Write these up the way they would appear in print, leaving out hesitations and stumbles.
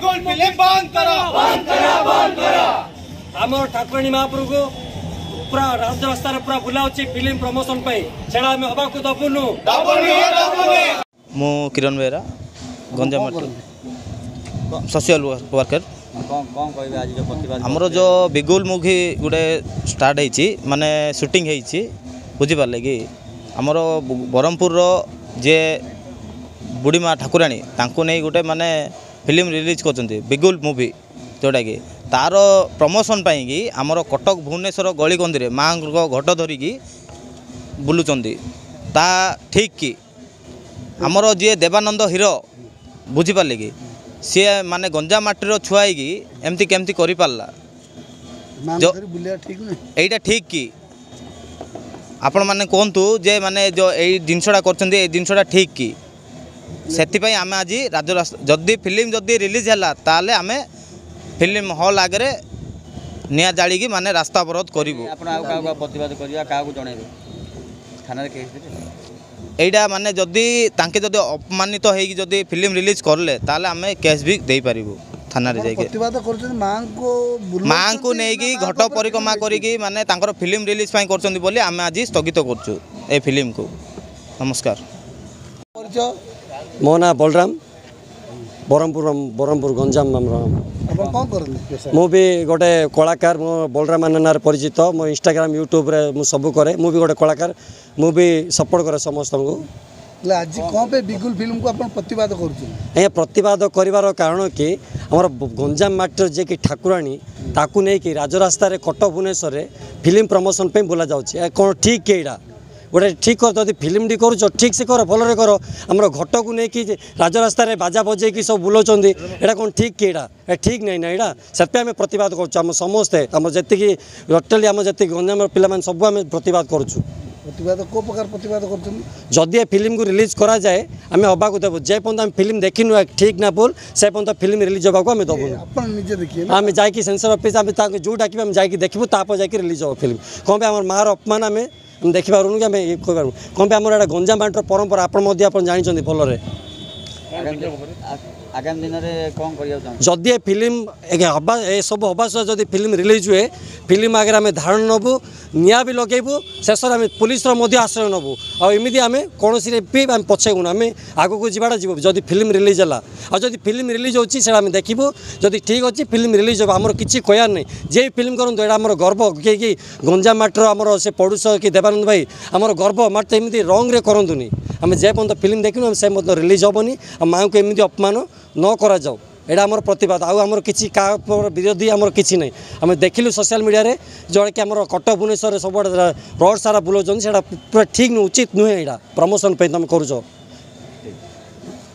बिल्कुल फिल्म बंद करो आम ठाकुराणी महाप्रभु को पूरा राजरास्तार पूरा बुलाऊँ फिल्म प्रमोशन सेड़ा आम हवा को दबुनु। मु किरण बेहरा गंजाम सोशल वर्कर आमर जो बिगुल मुवी गोटे स्टार्ट होती माने शूटिंग होती बुझीपारे कि आमर ब्रह्मपुर जे बुढ़ी माँ ठाकुराणी तांको नहीं गोटे माने फिल्म रिलीज कर बिगुल मुवी जोटा कि तार प्रमोशन पाई आमर कटक भुवनेश्वर गली गंदी माँ घट धरिकी बुलूँ ता ठीक कि आमर जी देवानंद हीरो बुझीपारे कि सी माने गंजा माटीर छुआई एमती केमती कर पारला जो एटा ठीक कि आपण माने कहतु जे माने जो यही जिनसटा कर जिनसटा ठीक कि से आम आज राजरास्ता जदि फिल्म जदि रिलीज है ताले आम फिल्म हॉल आगे निया जाड़ी माने रास्ता अवरोध करूँ एटा माने जदि तांके जदि अपमानित होगी जदि फिल्म रिलीज करले ताले आमे केस भी दे पारिबु थाना रे जाके प्रतिवाद करछन मां को नेकी घट परिक्रमा करिकी माने तांकर फिल्म रिलीज पई करछन बोली आमे आज स्थगित करछु ए फिल्म को। नमस्कार मो ना बलराम ब्रह्मपुर गंजाम मु भी गोटे कलाकार मो बलराम नाना परिचित मो इंस्टाग्राम यूट्यूब रे मु सब करे मु भी गोटे कलाकार मु भी सपोर्ट करे समस्त को। आज कौन पे बिगुल फिल्म को अपन प्रतिवाद कर प्रतिवाद करिवार कारण कि हमर गंजाम माटर जे कि ठाकुराणी ताकू नहीं कि राजरास्ता रे कटक भुवनेश्वर फिल्म प्रमोशन पे बोला जाउछि कौन ठीक के एडा गोटे ठीक कर जब फिल्म टी कर ठीक से कर भल कर आम घट को लेकिन राजरास्ता बाजा बजे कि सब बुलाऊँ यहाँ कौन ठीक कि यहाँ ठीक नहीं ना यहाँ से आम प्रतिवाद करें समस्ते आम जी टोटाली आम जी गंजाम पिला सब आम प्रतिवाद करुँ प्रतिवाद को प्रकार प्रतिवाद कर जदि फिल्म को रिलीज करा जाए आम हवा को देव जे पर्यटन आम फिल्म देखिनु ठीक ना बोल से पर्यटन फिल्म रिलीज होगा आम दबुन आम जा सेंसर ऑफिस आम जो डाक आम जा देखू तापर जा रिलीज हो फिल्म कौन आम मार अपमान आम देखिपारूँ कि आम ये कह कौन आम एटा गंजाम बांटर परंपरा आप जानते भलरे आगामी दिन में कौन जदि फिल्म हवा ए सब हवा सह जब फिल्म रिलीज हुए फिल्म आगे आम धारण नबू निआ भी लगेबू शेष आम पुलिस आश्रय नबू आमती आम कौन भी आम पछेगुन आम आग को जीवाटा जीव जदि फिल्म रिलीज है आदि फिल्म रिलीज होती से आम देखू जदि ठीक अच्छे फिल्म रिलीज हो आमर किसी कहर नहीं जे फिल्म करूँ यहाँ आम गर्व कि गंजाम माटर आमर से पड़ुष कि देवानंद भाई आमर गर्व माट एमती रंगे करतुनि आम जे पर्यटन फिल्म देखू से रिलीज हेनी माँ को एमती अपमान न करा जाओ एटा आमर प्रतिवाद आमर किसी का विरोधी आमर किसी नहीं आम देखिलु सोशल मीडिया रे जो कि आमर कटक भुवनेश्वर सब रोड सारा बुलाऊँ से पूरा ठीक नुह उचित नुहे यहाँ प्रमोशन पे तुम कर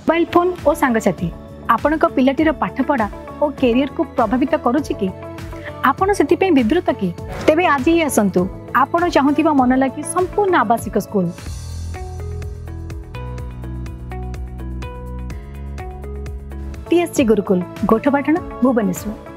मोबाइल फोन और सांगसाथी आपण पिलाटीर पाठपढ़ा और कैरियर को प्रभावित करुच्ची कि आपण से विवृत कि तेबे आज ही आसतु आपण चाहूबा मन लगी संपूर्ण आवासिक स्कूल TSC गुरुकुल गोठपाटण भुवनेश्वर।